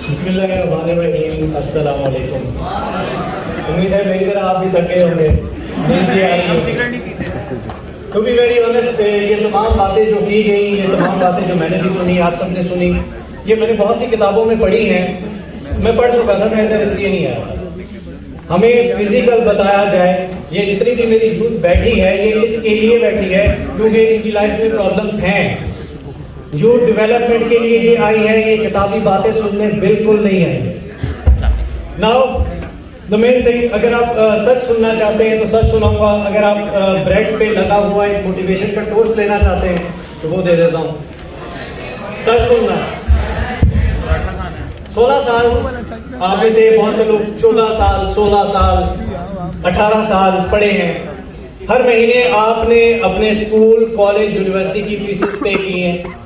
बिस्मिल्लाहिर्रहमानिर्रहीम, अस्सलाम वालेकुम। उम्मीद है मेरी तरह आप भी थके होंगे। टू बी वेरी ऑनेस्ट, ये तमाम बातें जो की गई, ये तमाम बातें जो मैंने भी सुनी, आप सबने सुनी, ये मैंने बहुत सी किताबों में पढ़ी हैं। मैं पढ़ चुका था, मैं इधर इसलिए नहीं आया। हमें फिजिकल बताया जाए, ये जितनी भी मेरी यूथ बैठी है ये इसके लिए बैठी है क्योंकि इनकी लाइफ में प्रॉब्लम्स हैं। यूथ डेवलपमेंट के लिए ये आई है, ये किताबी बातें सुनने बिल्कुल नहीं आई। नाउ द मेन थिंग, अगर आप सच सुनना चाहते हैं तो सच सुनाऊंगा। अगर आप ब्रेड पे लगा हुआ एक मोटिवेशन का टोस्ट लेना चाहते हैं तो वो दे देता हूँ। सच सुनना। 16 साल आप में से बहुत से लोग 14 साल, 16 साल, 18 साल पढ़े हैं। हर महीने आपने अपने स्कूल, कॉलेज, यूनिवर्सिटी की फीस पे की है।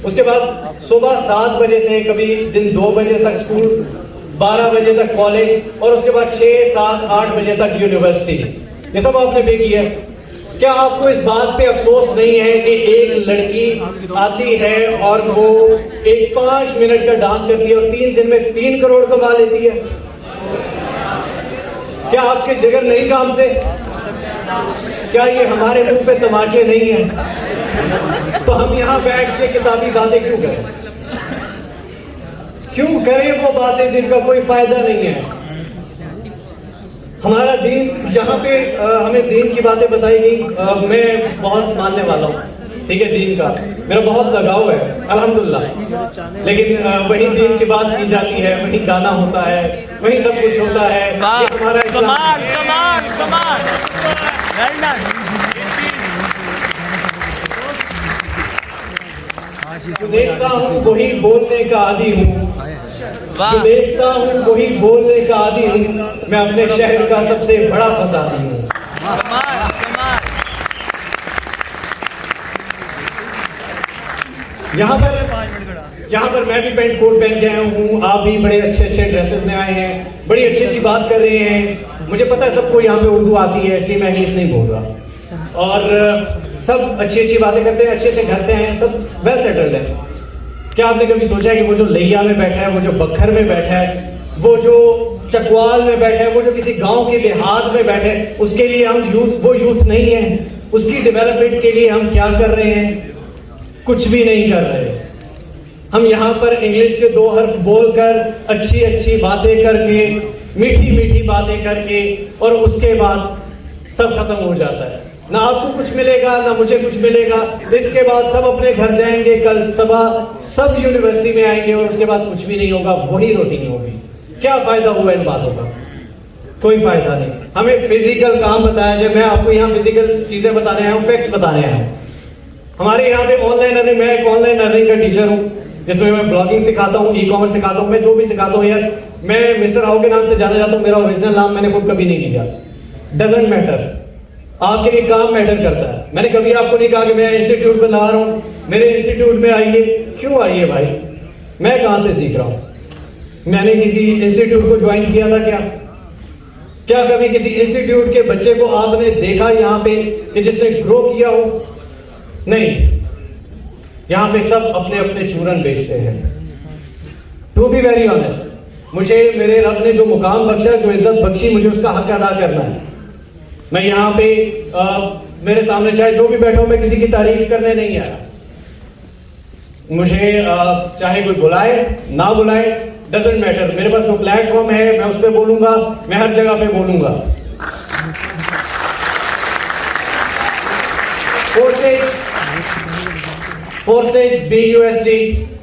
उसके बाद सुबह 7 बजे से कभी दिन 2 बजे तक स्कूल, 12 बजे तक कॉलेज और उसके बाद 6, 7, 8 बजे तक यूनिवर्सिटी। ये सब आपने पे किया है। क्या आपको इस बात पे अफसोस नहीं है कि एक लड़की आती है और वो एक 5 मिनट का डांस करती है और 3 दिन में 3 करोड़ कमा लेती है? क्या आपके जिगर नहीं कामते? क्या ये हमारे मुंह पे तमाचे नहीं है? तो हम यहाँ बैठ के किताबी बातें क्यों करें? क्यों करें वो बातें जिनका कोई फायदा नहीं है? हमारा दीन, यहाँ पे हमें दीन की बातें बताई गई। मैं बहुत मानने वाला हूँ, ठीक है, दीन का मेरा बहुत लगाव है अल्हम्दुलिल्लाह। लेकिन वही दीन की बात की जाती है, वही गाना होता है, वही सब कुछ होता है। हमारा कमाल कमाल कमाल। जो देखता हूँ वही बोलने का आदी हूँ, जो देखता हूँ वही बोलने का आदी हूँ। मैं अपने शहर का सबसे बड़ा फसादी हूँ। यहाँ पर मैं भी पेंट कोट पहन के आया हूँ, आप भी बड़े अच्छे अच्छे ड्रेसेस में आए हैं, बड़ी अच्छी अच्छी बात कर रहे हैं। मुझे पता है सबको यहाँ पे उर्दू आती है, इसलिए मैं इंग्लिश नहीं बोल रहा। और सब अच्छी अच्छी बातें करते हैं, अच्छे अच्छे घर से हैं, सब वेल सेटल्ड है। क्या आपने कभी सोचा है कि वो जो लैया में बैठा है, वो जो बखर में बैठा है, वो जो चकवाल में बैठा है, वो जो किसी गांव के देहात में बैठे है, उसके लिए हम वो यूथ नहीं है? उसकी डेवलपमेंट के लिए हम क्या कर रहे हैं? कुछ भी नहीं कर रहे। हम यहाँ पर इंग्लिश के 2 हर्फ बोलकर, अच्छी अच्छी बातें करके, मीठी मीठी बातें करके, और उसके बाद सब खत्म हो जाता है। ना आपको कुछ मिलेगा, ना मुझे कुछ मिलेगा। इसके बाद सब अपने घर जाएंगे, कल सुबह सब यूनिवर्सिटी में आएंगे और उसके बाद कुछ भी नहीं होगा, वही रूटीन होगी। क्या फायदा हुआ इन बातों का? कोई फायदा नहीं। हमें फिजिकल काम बताया जाए। मैं आपको यहाँ फिजिकल चीजें बताने आया हूँ, फैक्ट्स बताने आया हूँ। हमारे यहाँ पे ऑनलाइन अर्निंग, मैं एक ऑनलाइन अर्निंग का टीचर हूँ, जिसमें मैं ब्लॉगिंग सिखाता हूँ, ई-कॉमर्स सिखाता हूँ, मैं जो भी सिखाता हूँ यार, मैं मिस्टर हाउ के नाम से जाना जाता हूँ। मेरा ओरिजिनल नाम मैंने खुद कभी नहीं लिया। डजंट मैटर, आपके लिए काम मैटर करता है। मैंने कभी आपको नहीं कहा कि मैं इंस्टीट्यूट बना रहा हूँ, मेरे इंस्टीट्यूट में आइए। क्यों आइए भाई? मैं कहां से सीख रहा हूं? मैंने किसी इंस्टीट्यूट को ज्वाइन किया था क्या? क्या कभी किसी इंस्टीट्यूट के बच्चे को आपने देखा यहाँ पे कि जिसने ग्रो किया हो? नहीं। यहाँ पे सब अपने अपने चूरन बेचते हैं। टू बी वेरी ऑनेस्ट, मुझे मेरे रब ने जो मुकाम बख्शा, जो इज्जत बख्शी, मुझे उसका हक अदा करना है। मैं यहाँ पे मेरे सामने चाहे जो भी बैठा हूं, मैं किसी की तारीफ करने नहीं आया। मुझे चाहे कोई बुलाए ना बुलाए, डजंट मैटर। मेरे पास जो प्लेटफॉर्म है मैं उस पर बोलूंगा, मैं हर जगह पे बोलूंगा। Forces, BUSD,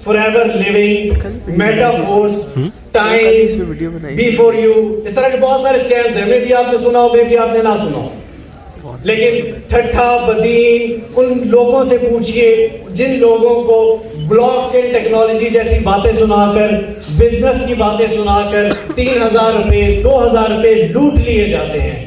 forever living, metaphors, time, before you, इस तरह के बहुत सारे स्कैम्स हैं। मे भी आपने सुना हो, मे भी आपने ना सुना हो, लेकिन ठट्ठा बदीन उन लोगों से पूछिए जिन लोगों को ब्लॉकचेन टेक्नोलॉजी जैसी बातें सुनाकर, बिजनेस की बातें सुनाकर 3000 रुपए, 2000 रुपए लूट लिए जाते हैं।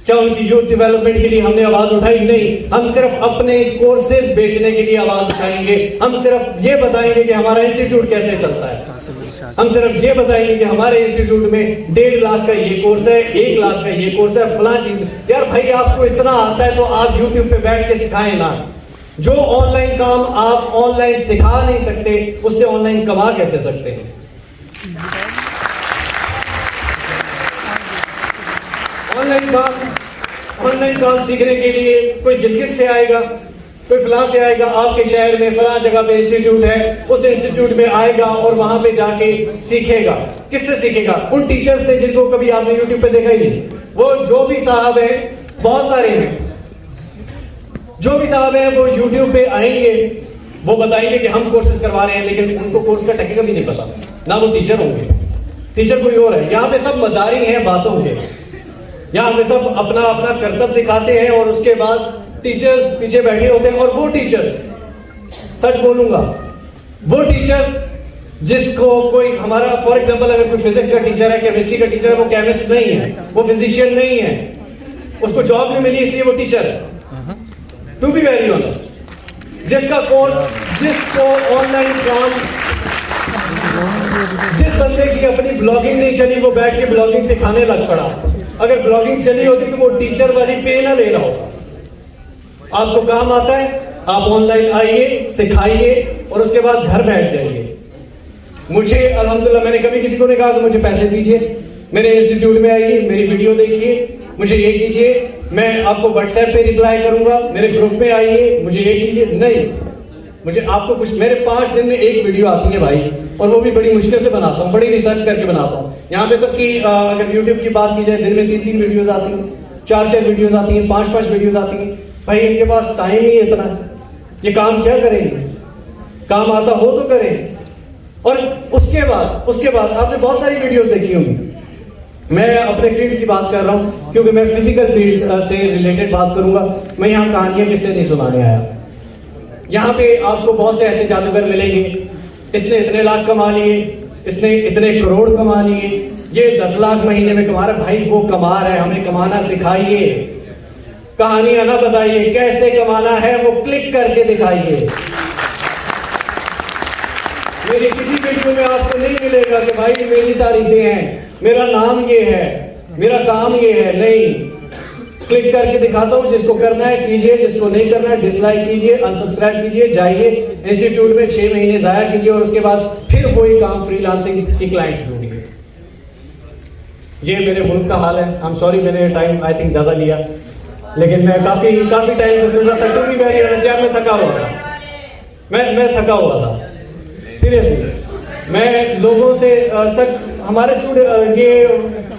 क्या उनकी यूथ डेवलपमेंट के लिए हमने आवाज उठाई? नहीं। हम सिर्फ अपने कोर्सेज बेचने के लिए आवाज उठाएंगे। हम सिर्फ ये बताएंगे कि हमारा इंस्टीट्यूट कैसे चलता है। हम सिर्फ ये बताएंगे कि हमारे इंस्टीट्यूट में 1.5 लाख का ये कोर्स है, 1 लाख का ये कोर्स है, फला चीज। यार भाई, आपको इतना आता है तो आप यूट्यूब पे बैठ के सिखाएं ना। जो ऑनलाइन काम आप ऑनलाइन सिखा नहीं सकते, उससे ऑनलाइन कमा कैसे सकते हैं? ऑनलाइन काम सीखने के लिए कोई गिलगित से आएगा, कोई फलां से आएगा, आपके शहर में फलां जगह पे इंस्टीट्यूट है, उस इंस्टीट्यूट में आएगा और वहां पे जाके सीखेगा। किससे सीखेगा? उन टीचर से जिनको कभी आपने यूट्यूब पे देखा ही नहीं। वो जो भी साहब हैं, बहुत सारे हैं, जो भी साहब हैं वो यूट्यूब पे आएंगे, वो बताएंगे कि हम कोर्सेज करवा रहे हैं, लेकिन उनको कोर्स का टकी का भी नहीं पता, ना वो टीचर होंगे, टीचर कोई और है। यहाँ पे सब मदारी हैं बातों के, यहाँ पे सब अपना अपना कर्तव्य दिखाते हैं और उसके बाद टीचर्स पीछे बैठे होते हैं। और वो टीचर्स, सच बोलूंगा, वो टीचर्स जिसको कोई हमारा फॉर एग्जांपल अगर कोई फिजिक्स का टीचर है, केमिस्ट्री का टीचर है, वो केमिस्ट नहीं है, वो फिजिशियन नहीं है, उसको जॉब नहीं मिली इसलिए वो टीचर है। टू बी वेरी ऑनेस्ट, जिसका कोर्स, जिसको ऑनलाइन काम, जिस बंदे की अपनी ब्लॉगिंग नहीं चली वो बैठ के ब्लॉगिंग सिखाने लग पड़ा। अगर ब्लॉगिंग चली होती तो वो टीचर वाली पे ना ले रहा होता। आपको काम आता है, आप ऑनलाइन आइए, सिखाइए और उसके बाद घर बैठ जाइए। मुझे अल्हम्दुलिल्लाह, मैंने कभी किसी को नहीं कहा कि मुझे पैसे दीजिए, मेरे इंस्टीट्यूट में आइए, मेरी वीडियो देखिए, मुझे ये कीजिए, मैं आपको व्हाट्सएप पे रिप्लाई करूंगा, मेरे ग्रुप में आइए, मुझे ये कीजिए। नहीं, मुझे आपको कुछ, मेरे 5 दिन में एक वीडियो आती है भाई, और वो भी बड़ी मुश्किल से बनाता हूँ, बड़ी रिसर्च करके बनाता हूँ। यहाँ पे सबकी अगर यूट्यूब की बात की जाए, दिन में 3-3 वीडियोस आती हैं, 4-4 वीडियोस आती हैं, 5-5 वीडियोस आती हैं। भाई इनके पास टाइम ही इतना है, ये काम क्या करेंगे? काम आता हो तो करें। और उसके बाद आपने बहुत सारी वीडियोस देखी होंगी। मैं अपने फील्ड की बात कर रहा हूं क्योंकि मैं फिजिकल फील्ड से रिलेटेड बात करूंगा। मैं यहाँ कहानियां किससे नहीं सुनाने आया। यहाँ पे आपको बहुत से ऐसे जादूगर मिलेंगे, इसने इतने लाख कमा लिए, इसने इतने करोड़ कमा लिए, ये 10 लाख महीने में कमा रहा है। भाई वो कमा रहा है, हमें कमाना सिखाइए, कहानियां ना बताइए, कैसे कमाना है वो क्लिक करके दिखाइए। मेरी किसी वीडियो में आपको नहीं मिलेगा कि भाई मेरी तारीफें हैं, मेरा नाम ये है, मेरा काम ये है। नहीं, क्लिक करके दिखाता हूं। जिसको करना है कीजिए, जिसको नहीं करना है डिसलाइक कीजिए, अनसब्सक्राइब कीजिए, जाइए इंस्टीट्यूट में 6 महीने जाया कीजिए और उसके बाद फिर वही काम फ्रीलांसिंग की क्लाइंट्स ढूंढिए। ये मेरे मुल्क का हाल है। आई एम सॉरी, मैंने टाइम आई थिंक ज्यादा लिया, लेकिन मैं काफी टाइम से सुन रहा था। टू बी वेरी ऑनेस्ट, मैं थका हुआ था, मैं थका हुआ था सीरियसली। मैं लोगों से तक हमारे स्टूडेंट, ये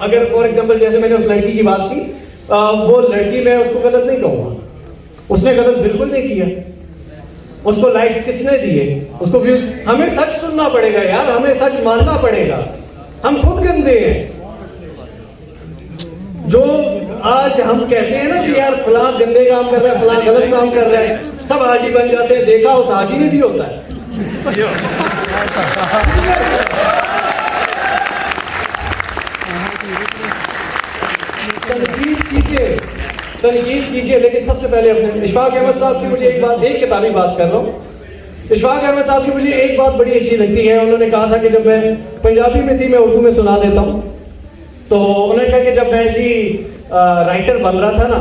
अगर फॉर एग्जांपल जैसे मैंने उस लड़की की बात की, वो लड़की, मैं उसको गलत नहीं कहूंगा, उसने गलत बिल्कुल नहीं किया। उसको लाइक्स किसने दिए, उसको व्यूज। हमें सच सुनना पड़ेगा यार, हमें सच मानना पड़ेगा। हम खुद गंदे हैं। जो आज हम कहते हैं ना कि यार फलां गंदे काम कर रहा है, फलां गलत काम कर रहा है, सब हाजी बन जाते हैं। देखा उस हाजी ने भी होता है। तनकीद कीजिए, लेकिन सबसे पहले अपने इशफाक अहमद साहब की मुझे एक किताबी बात कर रहा हूँ। इशफाक अहमद साहब की मुझे एक बात बड़ी अच्छी लगती है। उन्होंने कहा था कि जब मैं पंजाबी में थी, मैं उर्दू में सुना देता हूँ। तो उन्होंने कहा कि जब मैं जी राइटर बन रहा था ना,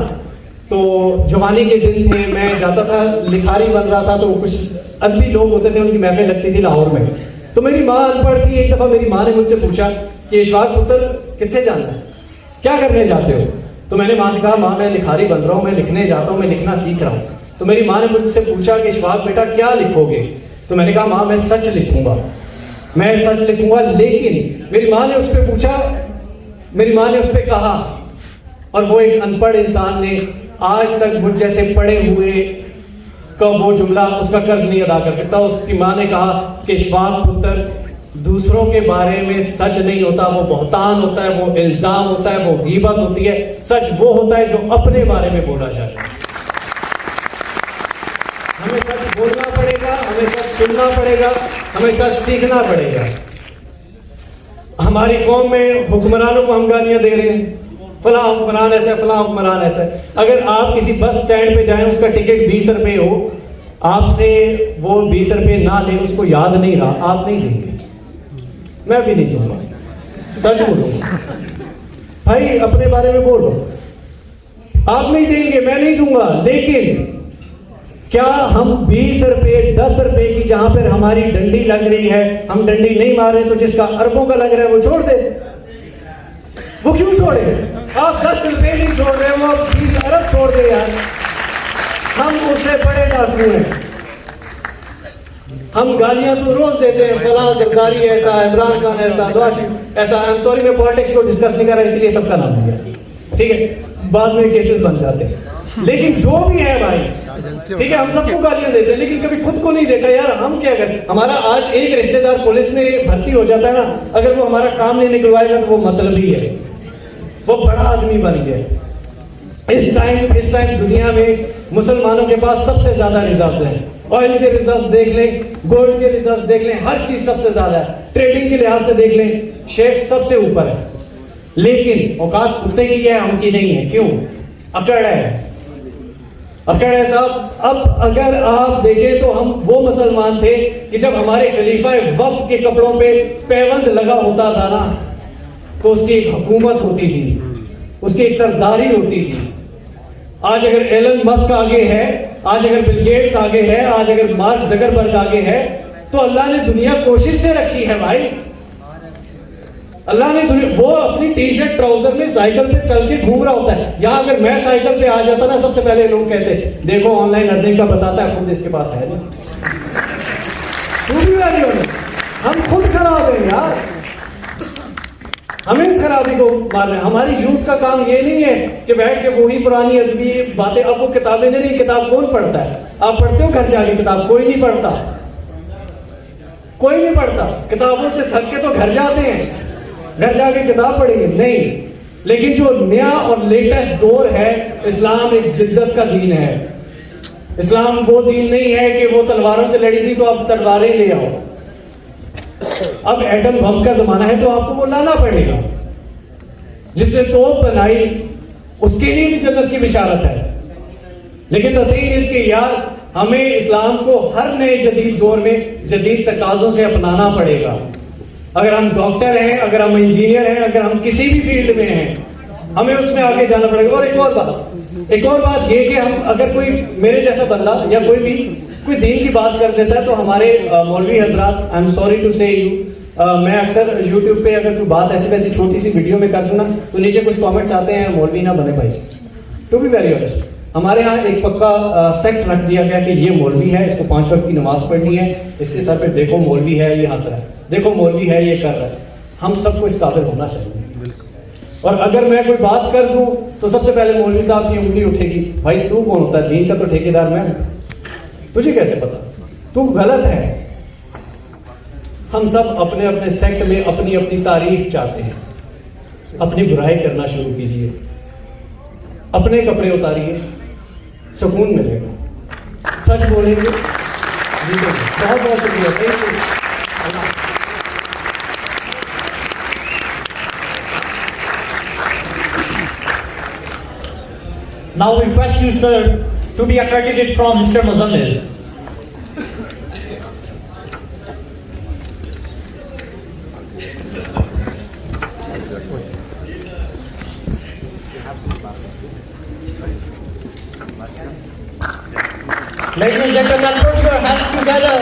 तो जवानी के दिन थे, मैं जाता था, लिखारी बन रहा था, तो कुछ अदबी लोग होते थे, उनकी महफिल लगती थी लाहौर में। तो मेरी माँ अनपढ़ थी। एक दफा मेरी माँ ने मुझसे पूछा कि इशफाक पुत्र कितने जाना है, क्या करने जाते हो? तो मैंने माँ से कहा, माँ मैं लिखारी बन रहा हूँ, मैं लिखने जाता हूँ, मैं लिखना सीख रहा हूँ। तो मेरी माँ ने मुझसे पूछा कि इशफाक बेटा क्या लिखोगे? तो मैंने कहा माँ मैं सच लिखूंगा, मैं सच लिखूंगा। लेकिन मेरी माँ ने उस पर पूछा, मेरी माँ ने उस पर कहा, और वो एक अनपढ़ इंसान ने आज तक मुझ जैसे पढ़े हुए का वो जुमला, उसका कर्ज नहीं अदा कर सकता। उसकी माँ ने कहा कि इशफाक पुत्र, दूसरों के बारे में सच नहीं होता, वो बहतान होता है, वो इल्जाम होता है, वो गीबत होती है। सच वो होता है जो अपने बारे में बोला जाए। हमें सच बोलना पड़ेगा, हमें सच सुनना पड़ेगा, हमें सच सीखना पड़ेगा। हमारी कौम में हुक्मरानों को हम गालियां दे रहे हैं, फलां हुक्मरान ऐसा, फलां हुक्मरान ऐसा। अगर आप किसी बस स्टैंड पे जाएं, उसका टिकट 20 रुपए हो, आपसे वो 20 रुपए ना ले, उसको याद नहीं रहा, आप नहीं देंगे, मैं भी नहीं दूंगा, सच बोलूंगा भाई, अपने बारे में बोलो। आप नहीं देंगे, मैं नहीं दूंगा। लेकिन क्या हम 20 रुपए 10 रुपए की जहां पर हमारी डंडी लग रही है, हम डंडी नहीं मार रहे तो जिसका अरबों का लग रहा है वो छोड़ दे? वो क्यों छोड़े? आप 10 रुपए नहीं छोड़ रहे, वो आप 20 अरब छोड़ दे यार। हम उससे बड़े डाकू हैं। हम गालियां तो रोज देते हैं, फलां जरदारी ऐसा, इमरान खान ऐसा, नवाज शरीफ ऐसा। आई एम सॉरी, मैं पॉलिटिक्स को डिस्कस नहीं कर रहा, इसलिए सबका नाम लिया, ठीक है? बाद में केसेस बन जाते हैं। लेकिन जो भी है भाई, ठीक है, हम सबको गालियां देते हैं, लेकिन कभी खुद को नहीं देखा यार हम क्या करें। हमारा आज एक रिश्तेदार पुलिस में भर्ती हो जाता है ना, अगर वो हमारा काम नहीं निकलवाएगा तो वो मतलबी है, वो बड़ा आदमी बन गया। इस टाइम दुनिया में मुसलमानों के पास सबसे ज्यादा रिजर्व्स हैं। ऑयल के रिजर्व्स देख लें, गोल्ड के रिजर्व्स देख लें, हर चीज सबसे ज्यादा है। ट्रेडिंग के लिहाज से देख लें, शेख सबसे ऊपर है। लेकिन औकात कुत्ते की है, हमकी नहीं है। क्यों? अकड़ है, अकड़ है साहब। अब अगर आप देखें तो हम वो मुसलमान थे कि जब हमारे खलीफा वक्त के कपड़ों पे पैबंद लगा होता था ना, तो उसकी एक हुकूमत होती थी, उसकी एक सरदारी होती थी। आज अगर एलन मस्क आगे है, आज अगर बिल गेट्स आगे है, आज अगर मार्क जकरबर्ग आगे है, तो अल्लाह ने दुनिया कोशिश से रखी है भाई। अल्लाह ने वो अपनी टी शर्ट ट्राउजर में साइकिल पे चल के घूम रहा होता है। यहां अगर मैं साइकिल पे आ जाता ना, सबसे पहले लोग कहते देखो ऑनलाइन अर्निंग का बताता है, खुद इसके पास है नहीं। हम खुद खराब है यार, हमें इस खराबी को मार रहे हैं। हमारी यूथ का काम ये नहीं है कि बैठ के वही पुरानी अदबी बातें। अब वो किताबें नहीं, किताब कौन पढ़ता है? आप पढ़ते हो घर जाके किताब? कोई नहीं पढ़ता, कोई नहीं पढ़ता। किताबों से थक के तो घर जाते हैं, घर जाके किताब पढ़ेंगे नहीं। लेकिन जो नया और लेटेस्ट दौर है, इस्लाम एक जिद्दत का दीन है। इस्लाम वो दीन नहीं है कि वो तलवारों से लड़ी थी तो आप तलवारें ले आओ। अब एटम बम का जमाना है तो आपको वो लाना पड़ेगा। जिसने तोप बनाई उसके लिए भी जन्नत की बिशारत है। लेकिन तदीन इसके यार, हमें इस्लाम को हर नए जदीद दौर में जदीद तकाज़ों से अपनाना पड़ेगा। अगर हम डॉक्टर हैं, अगर हम इंजीनियर हैं, अगर हम किसी भी फील्ड में हैं, हमें उसमें आगे जाना पड़ेगा। और एक और बात ये कि हम अगर कोई मेरे जैसा बंदा या कोई दीन की बात कर देता है तो हमारे मौलवी हजरात, आई एम सॉरी टू से यू, मैं अक्सर यूट्यूब पे अगर कोई बात ऐसी वैसी छोटी सी वीडियो में कर दूं ना, तो नीचे कुछ कमेंट्स आते हैं, मौलवी ना बने भाई। टू बी वेरी ऑनेस्ट, हमारे यहाँ एक पक्का सेक्ट रख दिया गया कि ये मौलवी है, इसको 5 वक्त की नमाज पढ़नी है, इसके सर पे देखो मौलवी है ये हंस रहा है, देखो मौलवी है ये कर रहा है। हम सबको इस काबिल होना चाहिए। और अगर मैं कोई बात कर दूं तो सबसे पहले मौलवी साहब की उंगली उठेगी, भाई तू कौन होता है? दीन का तो ठेकेदार मैं हूं, तुझे कैसे पता? तू गलत है। हम सब अपने अपने सेक्ट में अपनी अपनी तारीफ चाहते हैं, अपनी बुराई करना शुरू कीजिए, अपने कपड़े उतारिए, सुकून मिलेगा। सच बोलेंगे, जीतेंगे। बहुत बहुत शुक्रिया, thank you. Now we request you, sir, to be accredited from Mr. Muzammil. Ladies and gentlemen, put your hands together.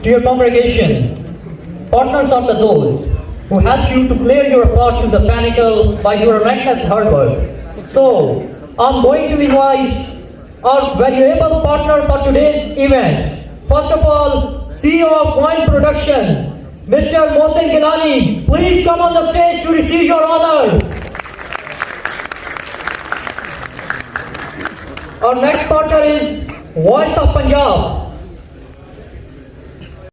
To your congregation, partners of those who helped you to clear your path to the pinnacle by your relentless hard work. So, I'm going to invite our valuable partner for today's event. First of all, CEO of Wine Production, Mr. Mohsen Gilani, please come on the stage to receive your honor. Our next partner is Voice of Punjab.